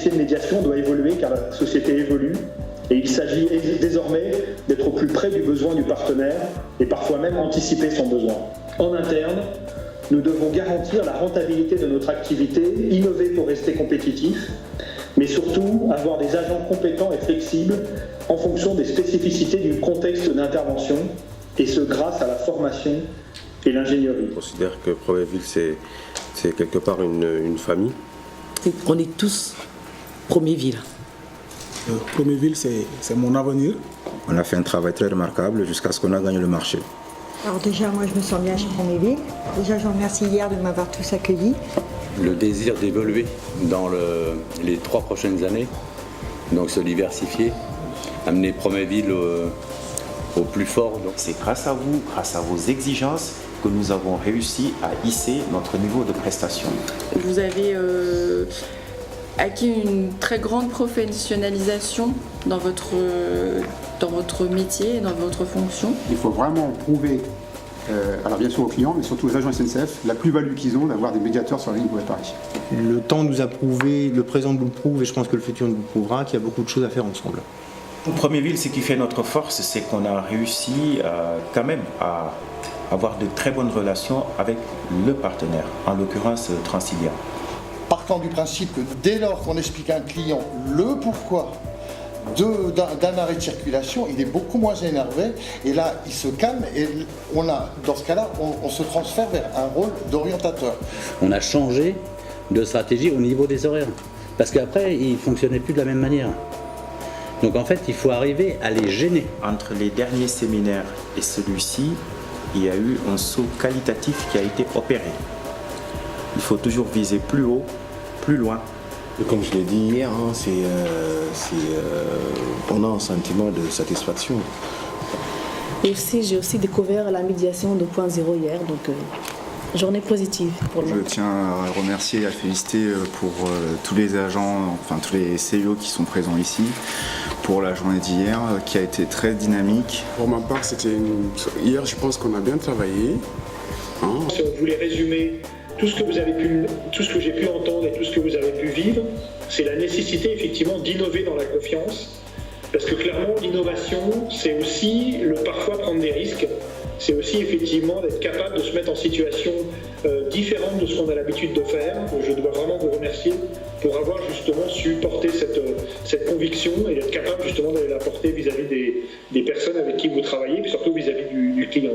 métier de médiation doit évoluer car la société évolue et il s'agit désormais d'être au plus près du besoin du partenaire et parfois même anticiper son besoin. En interne, nous devons garantir la rentabilité de notre activité, innover pour rester compétitifs, mais surtout avoir des agents compétents et flexibles en fonction des spécificités du contexte d'intervention, et ce grâce à la formation et l'ingénierie. Je considère que Proméville, c'est quelque part une famille. On est tous Proméville. Proméville, c'est mon avenir. On a fait un travail très remarquable jusqu'à ce qu'on a gagné le marché. Alors déjà, moi je me sens bien chez Proméville. Déjà, je vous remercie hier de m'avoir tous accueillis. Le désir d'évoluer dans les 3 prochaines années, donc se diversifier, amener Proméville au plus fort. C'est grâce à vous, grâce à vos exigences, que nous avons réussi à hisser notre niveau de prestation. Vous avez acquis une très grande professionnalisation dans votre métier et dans votre fonction. Il faut vraiment prouver, alors bien sûr aux clients, mais surtout aux agents SNCF, la plus-value qu'ils ont d'avoir des médiateurs sur la ligne Paris. Le temps nous a prouvé, le présent nous le prouve et je pense que le futur nous le prouvera qu'il y a beaucoup de choses à faire ensemble. Pour Proméville, ce qui fait notre force, c'est qu'on a réussi quand même à avoir de très bonnes relations avec le partenaire, en l'occurrence Transilien. Partant du principe que dès lors qu'on explique à un client le pourquoi d'un arrêt de circulation, il est beaucoup moins énervé et là il se calme et dans ce cas-là on se transfère vers un rôle d'orientateur. On a changé de stratégie au niveau des horaires parce qu'après ils ne fonctionnaient plus de la même manière. Donc en fait il faut arriver à les gêner. Entre les derniers séminaires et celui-ci, il y a eu un saut qualitatif qui a été opéré. Il faut toujours viser plus haut, plus loin. Et comme je l'ai dit hier, on a un sentiment de satisfaction. Et aussi, j'ai aussi découvert la médiation 2.0 hier, donc journée positive pour moi. Je tiens à remercier et à féliciter pour tous les agents, enfin tous les CEO qui sont présents ici, pour la journée d'hier qui a été très dynamique. Pour ma part, hier, je pense qu'on a bien travaillé. Si on voulait résumer tout ce que j'ai pu entendre et tout ce que vous avez pu vivre, c'est la nécessité effectivement d'innover dans la confiance. Parce que clairement, l'innovation, c'est aussi parfois prendre des risques. C'est aussi effectivement d'être capable de se mettre en situation différente de ce qu'on a l'habitude de faire. Je dois vraiment vous remercier pour avoir justement su porter cette conviction et d'être capable justement de la porter vis-à-vis des personnes avec qui vous travaillez, puis surtout vis-à-vis du client.